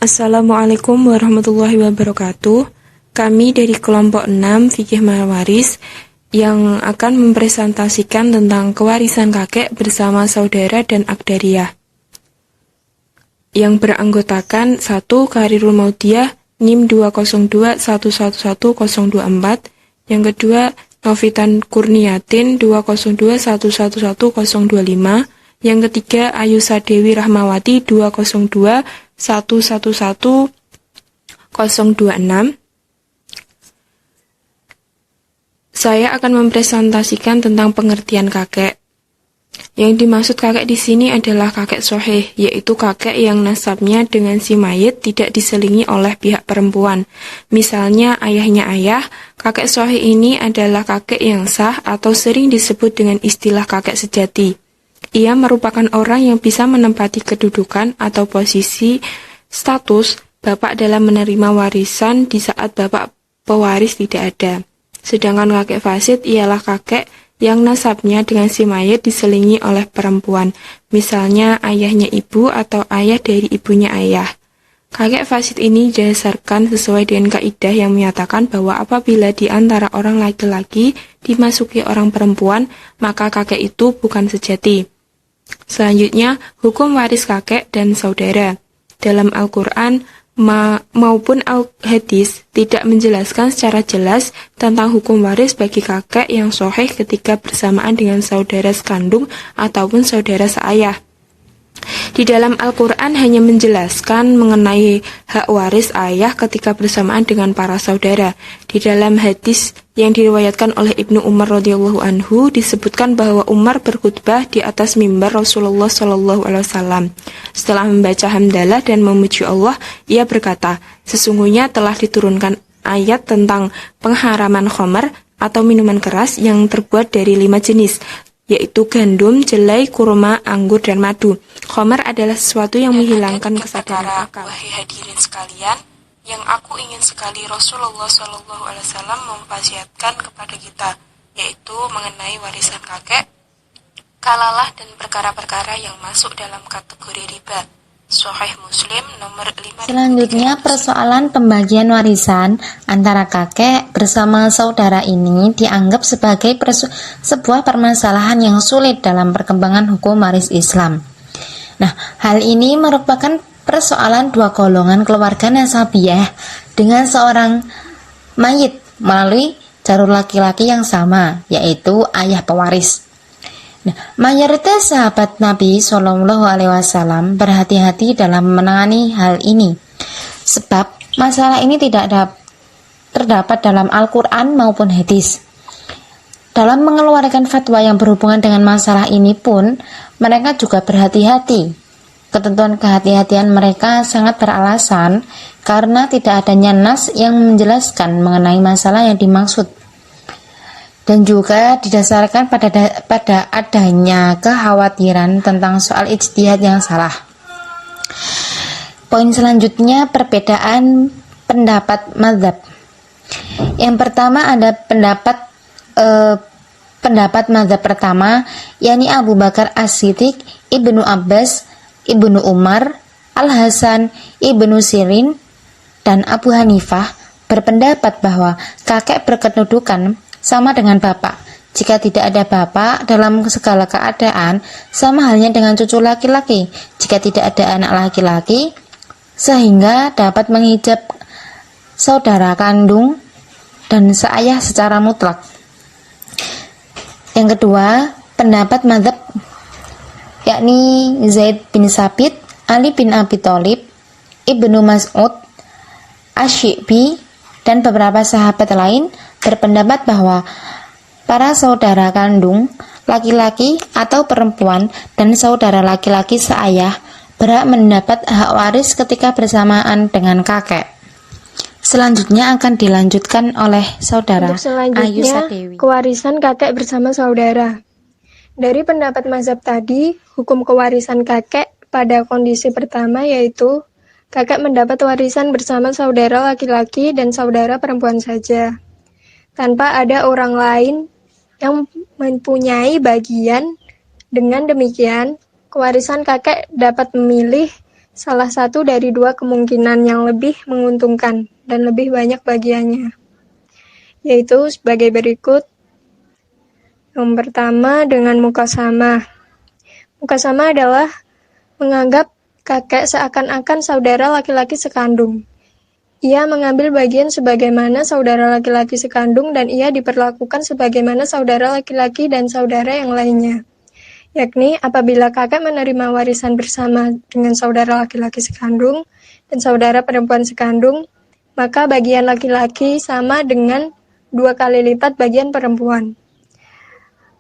Assalamualaikum warahmatullahi wabarakatuh. Kami dari kelompok 6 Fikih Mawaris yang akan mempresentasikan tentang kewarisan kakek bersama saudara dan akdariah. Yang beranggotakan 1. Karirul Maudiyah NIM 202111024. Yang kedua Novitan Kurniatin 202111025. Yang ketiga Ayusa Dewi Rahmawati 202111026. Saya akan mempresentasikan tentang pengertian kakek. Yang dimaksud kakek di sini adalah kakek sohih, yaitu kakek yang nasabnya dengan si mayit tidak diselingi oleh pihak perempuan. Misalnya ayahnya ayah, kakek sohih ini adalah kakek yang sah atau sering disebut dengan istilah kakek sejati. Ia merupakan orang yang bisa menempati kedudukan atau posisi status bapak dalam menerima warisan di saat bapak pewaris tidak ada. Sedangkan kakek fasid ialah kakek yang nasabnya dengan si mayit diselingi oleh perempuan, misalnya ayahnya ibu atau ayah dari ibunya ayah. Kakek fasid ini didasarkan sesuai dengan kaidah yang menyatakan bahwa apabila di antara orang laki-laki dimasuki orang perempuan, maka kakek itu bukan sejati. Selanjutnya, hukum waris kakek dan saudara. Dalam Al-Quran maupun Al-Hadis tidak menjelaskan secara jelas tentang hukum waris bagi kakek yang sahih ketika bersamaan dengan saudara sekandung ataupun saudara seayah. Di dalam Al-Quran hanya menjelaskan mengenai hak waris ayah ketika bersamaan dengan para saudara. Di dalam hadis yang diriwayatkan oleh Ibnu Umar radhiyallahu anhu disebutkan bahwa Umar berkhutbah di atas mimbar Rasulullah SAW. Setelah membaca hamdalah dan memuji Allah, ia berkata, sesungguhnya telah diturunkan ayat tentang pengharaman khamar atau minuman keras yang terbuat dari 5 jenis, yaitu gandum, jelai, kurma, anggur, dan madu. Khamar adalah sesuatu yang menghilangkan kesadaran akal. Wahai hadirin sekalian, yang aku ingin sekali Rasulullah SAW memwasiatkan kepada kita, yaitu mengenai warisan kakek, kalalah dan perkara-perkara yang masuk dalam kategori riba. Sahih Muslim nomor 5. Selanjutnya, persoalan pembagian warisan antara kakek bersama saudara ini dianggap sebagai sebuah permasalahan yang sulit dalam perkembangan hukum waris Islam. Nah, hal ini merupakan persoalan dua golongan keluarga nasabiyah dengan seorang mayit melalui jalur laki-laki yang sama, yaitu ayah pewaris. Nah, mayoritas sahabat Nabi Shallallahu Alaihi Wasallam berhati-hati dalam menangani hal ini, sebab masalah ini tidak terdapat dalam Al-Quran maupun hadis. Dalam mengeluarkan fatwa yang berhubungan dengan masalah ini pun, mereka juga berhati-hati. Ketentuan kehati-hatian mereka sangat beralasan karena tidak adanya nas yang menjelaskan mengenai masalah yang dimaksud, dan juga didasarkan pada adanya kekhawatiran tentang soal ijtihad yang salah. Poin selanjutnya, perbedaan pendapat mazhab. Yang pertama ada pendapat mazhab pertama, yakni Abu Bakar As-Siddiq, Ibnu Abbas, Ibnu Umar, Al-Hasan, Ibnu Sirin, dan Abu Hanifah berpendapat bahwa kakek berkedudukan sama dengan bapak. Jika tidak ada bapak dalam segala keadaan, sama halnya dengan cucu laki-laki jika tidak ada anak laki-laki, sehingga dapat menghijab saudara kandung dan seayah secara mutlak. Yang kedua, pendapat mazhab yakni Zaid bin Sabit, Ali bin Abi Thalib, Ibnu Mas'ud, Asy-Syi'bi, dan beberapa sahabat lain berpendapat bahwa para saudara kandung laki-laki atau perempuan dan saudara laki-laki seayah berhak mendapat hak waris ketika bersamaan dengan kakek. Selanjutnya akan dilanjutkan oleh saudara Ayusa Dewi. Kewarisan kakek bersama saudara. Dari pendapat mazhab tadi, hukum kewarisan kakek pada kondisi pertama yaitu kakek mendapat warisan bersama saudara laki-laki dan saudara perempuan saja, tanpa ada orang lain yang mempunyai bagian. Dengan demikian, kewarisan kakek dapat memilih salah satu dari dua kemungkinan yang lebih menguntungkan dan lebih banyak bagiannya, yaitu sebagai berikut. Yang pertama dengan mukasama. Mukasama adalah menganggap kakek seakan-akan saudara laki-laki sekandung. Ia mengambil bagian sebagaimana saudara laki-laki sekandung dan ia diperlakukan sebagaimana saudara laki-laki dan saudara yang lainnya. Yakni apabila kakek menerima warisan bersama dengan saudara laki-laki sekandung dan saudara perempuan sekandung, maka bagian laki-laki sama dengan 2 kali lipat bagian perempuan.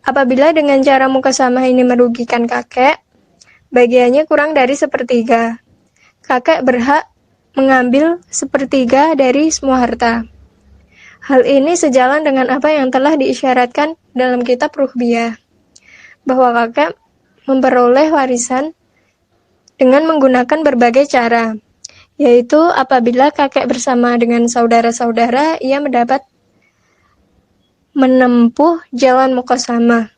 Apabila dengan cara mukasama ini merugikan kakek, bagiannya kurang dari sepertiga. Kakek berhak mengambil sepertiga dari semua harta. Hal ini sejalan dengan apa yang telah diisyaratkan dalam kitab Ruhbiyah, bahwa kakek memperoleh warisan dengan menggunakan berbagai cara, yaitu apabila kakek bersama dengan saudara-saudara, ia mendapat menempuh jalan mukasama.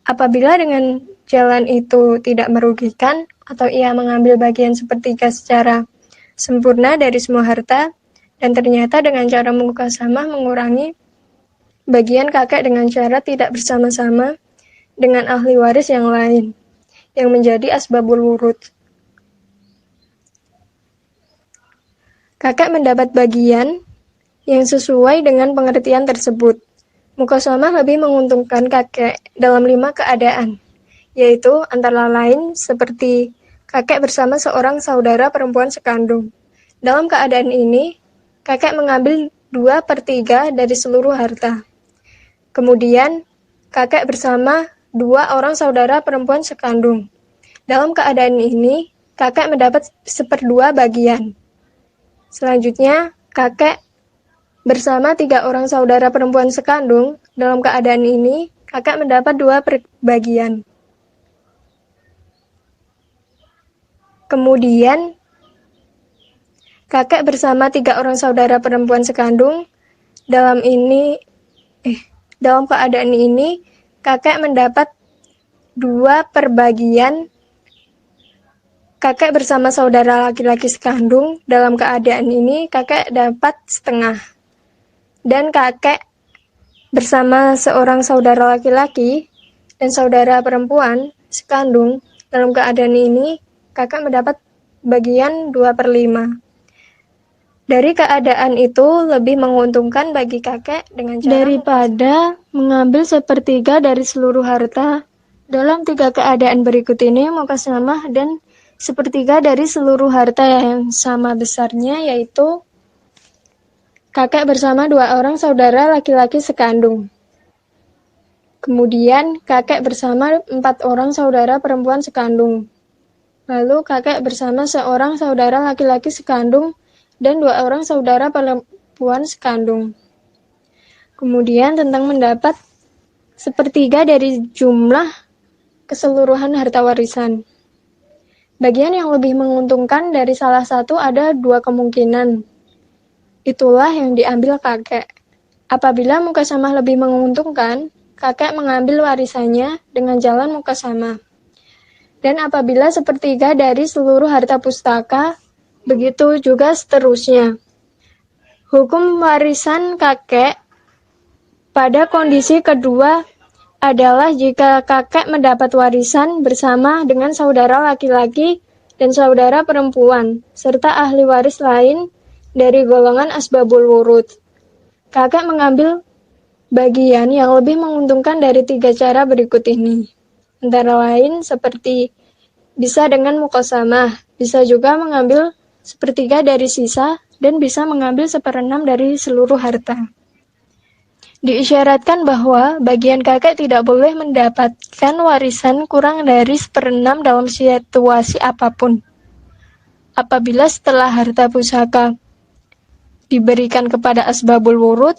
Apabila dengan jalan itu tidak merugikan, atau ia mengambil bagian sepertiga secara sempurna dari semua harta, dan ternyata dengan cara mukasama mengurangi bagian kakek dengan cara tidak bersama-sama dengan ahli waris yang lain, yang menjadi asbabul wurud. Kakek mendapat bagian yang sesuai dengan pengertian tersebut. Mukasama lebih menguntungkan kakek dalam 5 keadaan, yaitu antara lain seperti kakek bersama seorang saudara perempuan sekandung. Dalam keadaan ini, kakek mengambil 2/3 dari seluruh harta. Kemudian, kakek bersama 2 orang saudara perempuan sekandung. Dalam keadaan ini, kakek mendapat 1/2 bagian. Selanjutnya, kakek bersama 3 orang saudara perempuan sekandung. Dalam keadaan ini, kakek mendapat 2 bagian. Kemudian, kakek bersama 3 orang saudara perempuan sekandung. Dalam keadaan ini, kakek mendapat 2 bagian. Kakek bersama saudara laki-laki sekandung. Dalam keadaan ini, kakek dapat setengah. Dan kakek bersama seorang saudara laki-laki dan saudara perempuan sekandung. Dalam keadaan ini, kakek mendapat bagian 2/5. Dari keadaan itu lebih menguntungkan bagi kakek dengan cara daripada mengambil 1/3 dari seluruh harta. Dalam 3 keadaan berikut ini, mukasama dan 1/3 dari seluruh harta yang sama besarnya, yaitu kakek bersama 2 orang saudara laki-laki sekandung. Kemudian kakek bersama 4 orang saudara perempuan sekandung. Lalu kakek bersama seorang saudara laki-laki sekandung dan 2 orang saudara perempuan sekandung. Kemudian tentang mendapat 1/3 dari jumlah keseluruhan harta warisan. Bagian yang lebih menguntungkan dari salah satu ada 2 kemungkinan. Itulah yang diambil kakek. Apabila mukasama lebih menguntungkan, kakek mengambil warisannya dengan jalan mukasama. Dan apabila 1/3 dari seluruh harta pustaka, begitu juga seterusnya. Hukum warisan kakek pada kondisi kedua adalah jika kakek mendapat warisan bersama dengan saudara laki-laki dan saudara perempuan, serta ahli waris lain dari golongan asbabul wurud. Kakek mengambil bagian yang lebih menguntungkan dari 3 cara berikut ini. Antara lain seperti bisa dengan mukasama, bisa juga mengambil 1/3 dari sisa, dan bisa mengambil 1/6 dari seluruh harta. Diisyaratkan bahwa bagian kakek tidak boleh mendapatkan warisan kurang dari 1/6 dalam situasi apapun. Apabila setelah harta pusaka diberikan kepada asbabul wurud,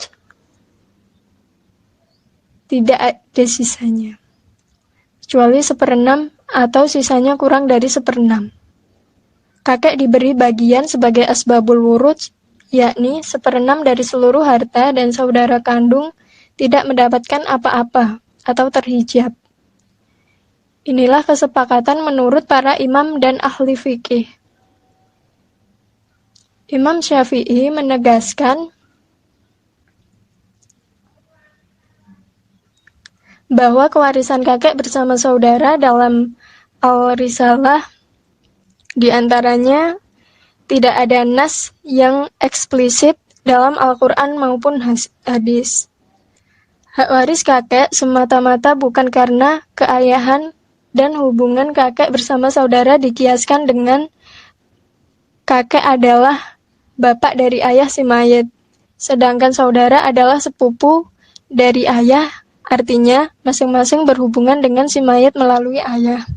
tidak ada sisanya, kecuali 1/6 atau sisanya kurang dari 1/6. Kakek diberi bagian sebagai asbabul wurud, yakni 1/6 dari seluruh harta, dan saudara kandung tidak mendapatkan apa-apa atau terhijab. Inilah kesepakatan menurut para imam dan ahli fikih. Imam Syafi'i menegaskan bahwa kewarisan kakek bersama saudara dalam Al-Risalah diantaranya tidak ada nas yang eksplisit dalam Al-Quran maupun hadis. Hak waris kakek semata-mata bukan karena keayahan dan hubungan kakek bersama saudara dikiaskan dengan kakek adalah bapak dari ayah si mayit, sedangkan saudara adalah sepupu dari ayah, artinya masing-masing berhubungan dengan si mayit melalui ayah.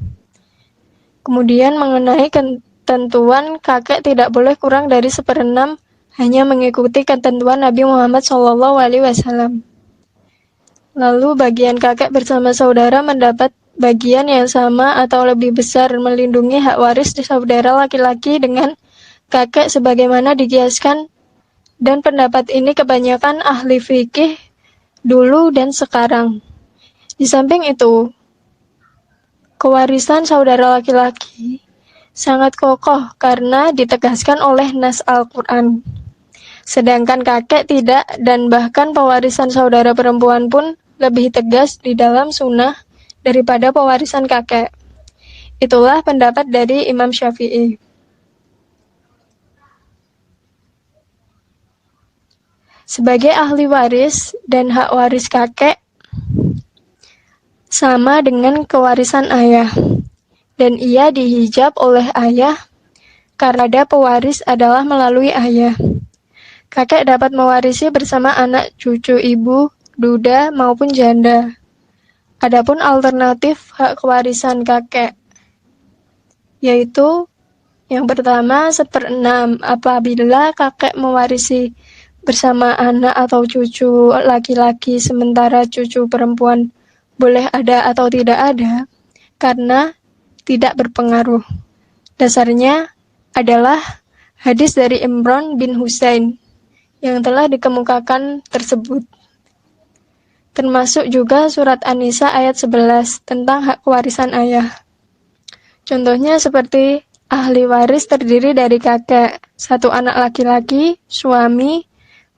Kemudian mengenai ketentuan kakek tidak boleh kurang dari 1/6 hanya mengikuti ketentuan Nabi Muhammad SAW. Lalu bagian kakek bersama saudara mendapat bagian yang sama atau lebih besar melindungi hak waris di saudara laki-laki dengan kakek sebagaimana dikiaskan, dan pendapat ini kebanyakan ahli fikih dulu dan sekarang. Di samping itu, kewarisan saudara laki-laki sangat kokoh karena ditegaskan oleh nas Al-Quran. Sedangkan kakek tidak, dan bahkan pewarisan saudara perempuan pun lebih tegas di dalam sunnah daripada pewarisan kakek. Itulah pendapat dari Imam Syafi'i. Sebagai ahli waris dan hak waris kakek sama dengan kewarisan ayah, dan ia dihijab oleh ayah karena ada pewaris adalah melalui ayah. Kakek dapat mewarisi bersama anak cucu ibu, duda maupun janda. Adapun alternatif hak kewarisan kakek, yaitu yang pertama 1/6 apabila kakek mewarisi bersama anak atau cucu laki-laki sementara cucu perempuan boleh ada atau tidak ada karena tidak berpengaruh. Dasarnya adalah hadis dari Imran bin Husain yang telah dikemukakan tersebut. Termasuk juga surat An-Nisa ayat 11 tentang hak kewarisan ayah. Contohnya seperti ahli waris terdiri dari kakek, 1 anak laki-laki, suami,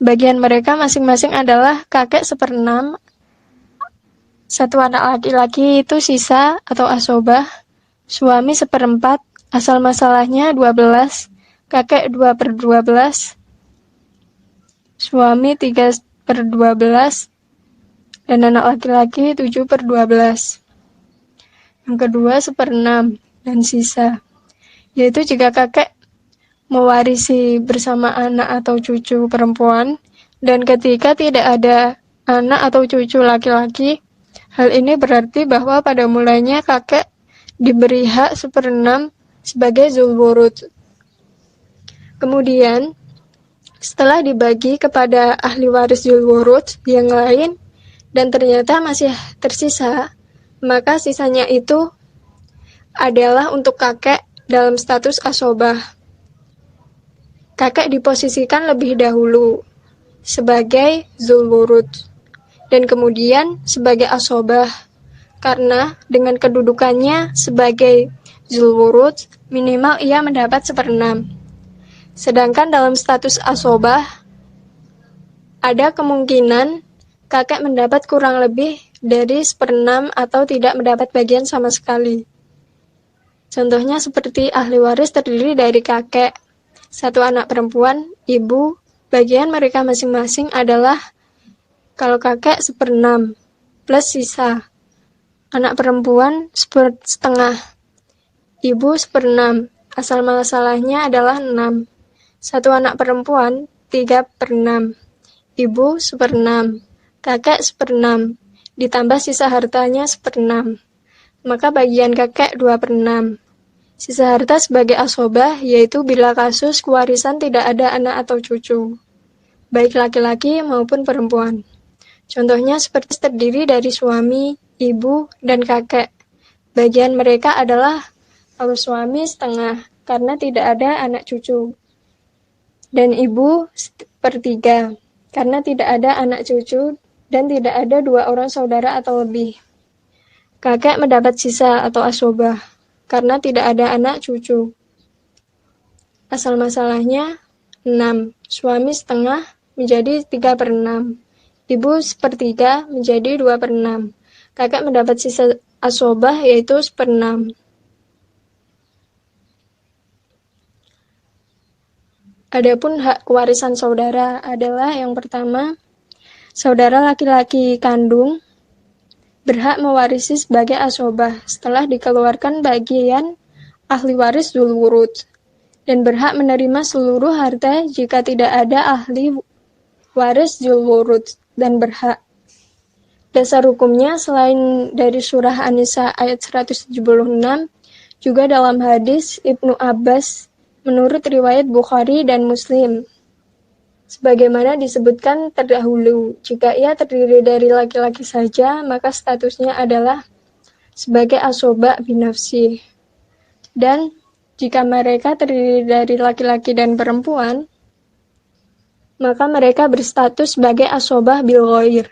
bagian mereka masing-masing adalah kakek 1/6, 1 anak laki-laki itu sisa atau asobah, suami 1/4, asal masalahnya 12, kakek 2/12, suami 3/12, dan anak laki-laki 7/12. Yang kedua 1/6 dan sisa, yaitu jika kakek mewarisi bersama anak atau cucu perempuan, dan ketika tidak ada anak atau cucu laki-laki, hal ini berarti bahwa pada mulanya kakek diberi hak 1/6 sebagai zulwurud. Kemudian, setelah dibagi kepada ahli waris zulwurud yang lain, dan ternyata masih tersisa, maka sisanya itu adalah untuk kakek dalam status asobah. Kakek diposisikan lebih dahulu sebagai zulwurud dan kemudian sebagai asobah, karena dengan kedudukannya sebagai zulwurud minimal ia mendapat 1/6. Sedangkan dalam status asobah ada kemungkinan kakek mendapat kurang lebih dari 1/6 atau tidak mendapat bagian sama sekali. Contohnya seperti ahli waris terdiri dari kakek, 1 anak perempuan, ibu, bagian mereka masing-masing adalah kalau kakek 1/6 plus sisa, anak perempuan 1/2, ibu 1/6, asal masalahnya adalah 6, 1 anak perempuan 3/6, ibu 1/6, kakek 1/6, ditambah sisa hartanya 1/6, maka bagian kakek 2/6. Sisa harta sebagai asobah, yaitu bila kasus kewarisan tidak ada anak atau cucu, baik laki-laki maupun perempuan. Contohnya seperti terdiri dari suami, ibu, dan kakek. Bagian mereka adalah kalau suami 1/2 karena tidak ada anak cucu, dan ibu 1/3 karena tidak ada anak cucu dan tidak ada 2 orang saudara atau lebih. Kakek mendapat sisa atau asobah karena tidak ada anak cucu. Asal masalahnya 6. Suami setengah menjadi 3/6. Ibu sepertiga menjadi 2/6. Kakak mendapat sisa asobah yaitu 1/6. Adapun hak kewarisan saudara adalah yang pertama, saudara laki-laki kandung berhak mewarisi sebagai asobah setelah dikeluarkan bagian ahli waris dzul wurud dan berhak menerima seluruh harta jika tidak ada ahli waris dzul wurud dan berhak. Dasar hukumnya selain dari surah An-Nisa ayat 176, juga dalam hadis Ibnu Abbas menurut riwayat Bukhari dan Muslim. Sebagaimana disebutkan terdahulu, jika ia terdiri dari laki-laki saja, maka statusnya adalah sebagai asobah binafsi. Dan jika mereka terdiri dari laki-laki dan perempuan, maka mereka berstatus sebagai asobah bil ghair.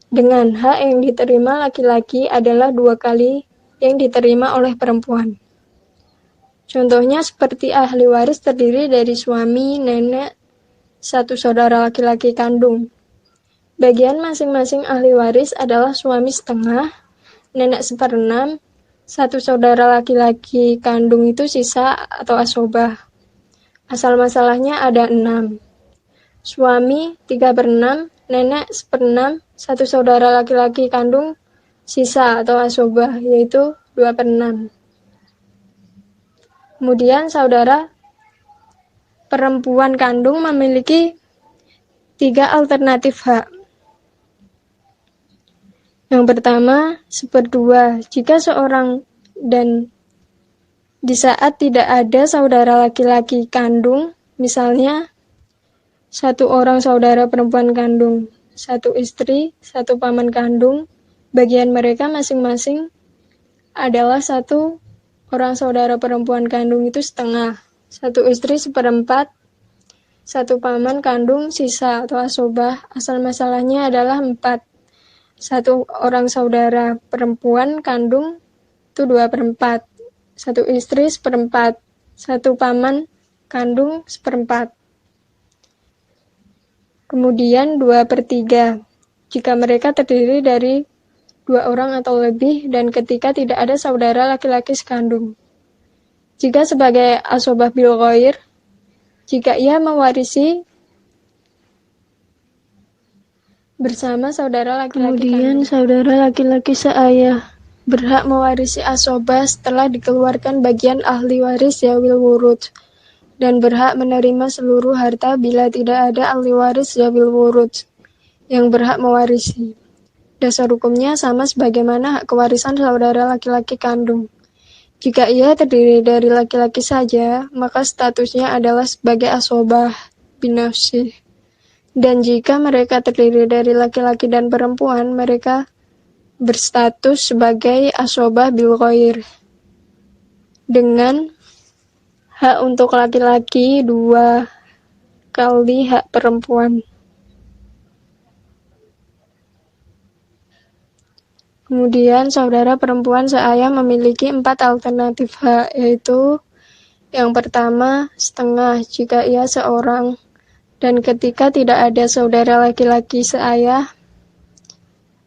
Dengan hak yang diterima laki-laki adalah 2 kali yang diterima oleh perempuan. Contohnya seperti ahli waris terdiri dari suami, nenek, 1 saudara laki-laki kandung. Bagian masing-masing ahli waris adalah suami setengah, nenek 1/6, 1 saudara laki-laki kandung itu sisa atau asobah. Asal masalahnya ada 6. Suami 3/6, nenek 1/6, 1 saudara laki-laki kandung sisa atau asobah yaitu 2/6. Kemudian saudara perempuan kandung memiliki 3 alternatif hak. Yang pertama, 1/2. Jika seorang dan di saat tidak ada saudara laki-laki kandung, misalnya 1 orang saudara perempuan kandung, 1 istri, 1 paman kandung, bagian mereka masing-masing adalah 1 orang saudara perempuan kandung itu setengah, 1 istri 1/4, 1 paman kandung sisa atau asobah. Asal masalahnya adalah 4. 1 orang saudara perempuan kandung itu 2/4, 1 istri 1/4, 1 paman kandung 1/4. Kemudian 2/3 jika mereka terdiri dari 2 orang atau lebih dan ketika tidak ada saudara laki-laki sekandung. Jika sebagai asobah bil ghair, jika ia mewarisi bersama saudara laki-laki kandung. Saudara laki-laki seayah berhak mewarisi asobah setelah dikeluarkan bagian ahli waris zawil wurud dan berhak menerima seluruh harta bila tidak ada ahli waris zawil wurud yang berhak mewarisi. Dasar hukumnya sama sebagaimana hak kewarisan saudara laki-laki kandung. Jika ia terdiri dari laki-laki saja, maka statusnya adalah sebagai asobah binafsi. Dan jika mereka terdiri dari laki-laki dan perempuan, mereka berstatus sebagai asobah bil ghair. Dengan hak untuk laki-laki 2 kali hak perempuan. Kemudian saudara perempuan seayah memiliki 4 alternatif hak, yaitu yang pertama, setengah jika ia seorang dan ketika tidak ada saudara laki-laki seayah,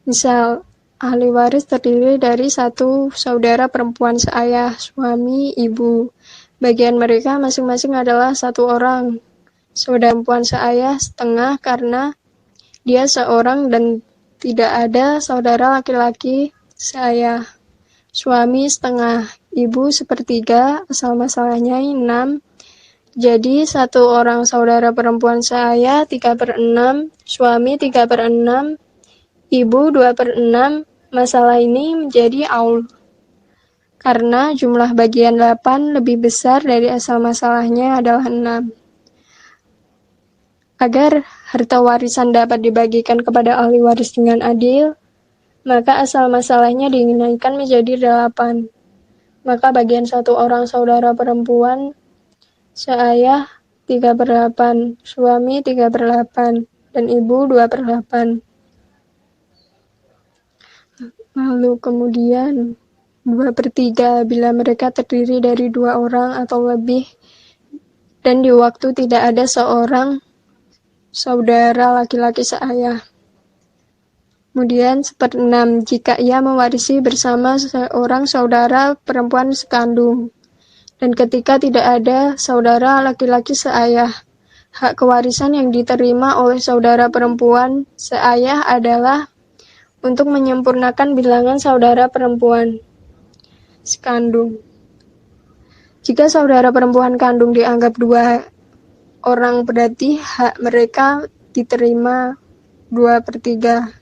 misal ahli waris terdiri dari 1 saudara perempuan seayah, suami, ibu. Bagian mereka masing-masing adalah 1 orang. Saudara perempuan seayah setengah karena dia seorang dan tidak ada saudara laki-laki seayah. Suami setengah, ibu 1/3, asal masalahnya 6. Jadi 1 orang saudara perempuan seayah 3/6, suami 3/6, ibu 2/6. Masalah ini menjadi aul karena jumlah bagian 8 lebih besar dari asal masalahnya adalah 6. Agar harta warisan dapat dibagikan kepada ahli waris dengan adil, maka asal masalahnya dinaikkan menjadi 8. Maka bagian 1 orang saudara perempuan seayah 3/8, suami 3/8, dan ibu 2/8. Lalu kemudian 2/3 bila mereka terdiri dari 2 orang atau lebih dan di waktu tidak ada seorang saudara laki-laki seayah. Kemudian 1/6 jika ia mewarisi bersama seorang saudara perempuan sekandung. Dan ketika tidak ada saudara laki-laki seayah, hak kewarisan yang diterima oleh saudara perempuan seayah adalah untuk menyempurnakan bilangan saudara perempuan sekandung. Jika saudara perempuan kandung dianggap 2 orang, berarti hak mereka diterima 2/3.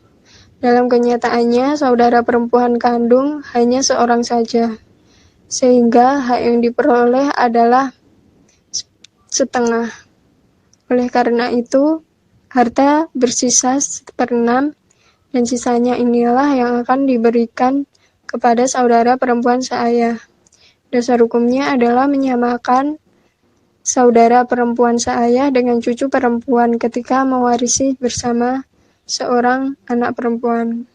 Dalam kenyataannya, saudara perempuan kandung hanya seorang saja, sehingga hak yang diperoleh adalah setengah. Oleh karena itu, harta bersisa 1/6, dan sisanya inilah yang akan diberikan kepada saudara perempuan seayah. Dasar hukumnya adalah menyamakan saudara perempuan seayah dengan cucu perempuan ketika mewarisi bersama seorang anak perempuan.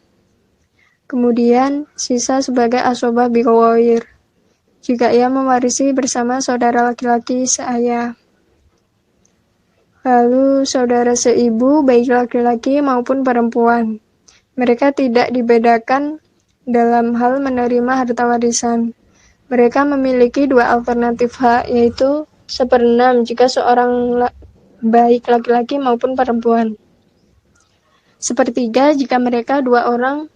Kemudian, sisa sebagai asobah bighair jika ia mewarisi bersama saudara laki-laki seayah. Lalu, saudara seibu, baik laki-laki maupun perempuan. Mereka tidak dibedakan dalam hal menerima harta warisan. Mereka memiliki 2 alternatif hak, yaitu 1/6 jika seorang baik laki-laki maupun perempuan. 1/3 jika mereka 2 orang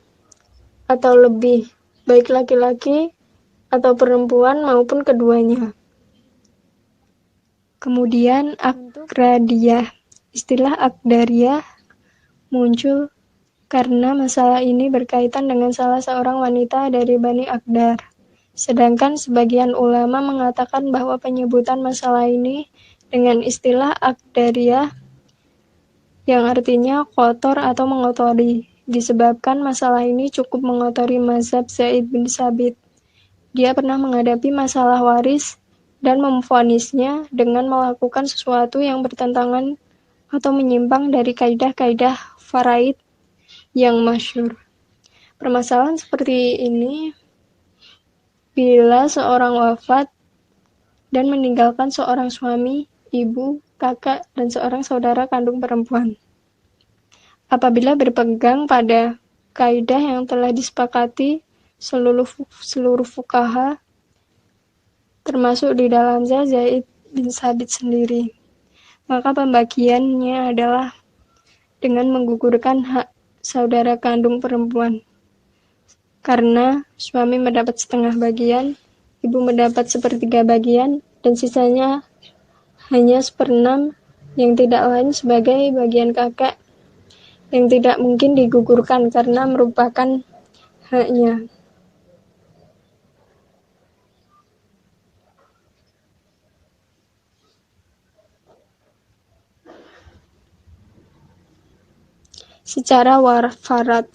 atau lebih, baik laki-laki atau perempuan maupun keduanya. Kemudian akradiyah. Istilah akdariyah muncul karena masalah ini berkaitan dengan salah seorang wanita dari Bani Akdar. Sedangkan sebagian ulama mengatakan bahwa penyebutan masalah ini dengan istilah akdariyah yang artinya kotor atau mengotori, disebabkan masalah ini cukup mengotori mazhab Zaid bin Sabit. Dia pernah menghadapi masalah waris dan memvonisnya dengan melakukan sesuatu yang bertentangan atau menyimpang dari kaidah-kaidah faraid yang masyhur. Permasalahan seperti ini bila seorang wafat dan meninggalkan seorang suami, ibu, kakak, dan seorang saudara kandung perempuan. Apabila berpegang pada kaidah yang telah disepakati seluruh fuqaha, termasuk di dalamnya Zaid bin Sabit sendiri, maka pembagiannya adalah dengan menggugurkan hak saudara kandung perempuan. Karena suami mendapat setengah bagian, ibu mendapat 1/3 bagian, dan sisanya hanya 1/6 yang tidak lain sebagai bagian kakek yang tidak mungkin digugurkan karena merupakan haknya. Secara farad.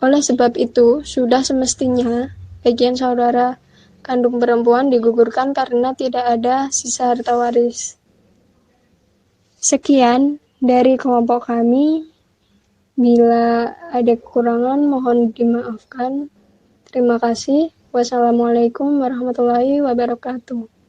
Oleh sebab itu, sudah semestinya bagian saudara kandung perempuan digugurkan karena tidak ada sisa harta waris. Sekian dari kelompok kami. Bila ada kekurangan, mohon dimaafkan. Terima kasih. Wassalamualaikum warahmatullahi wabarakatuh.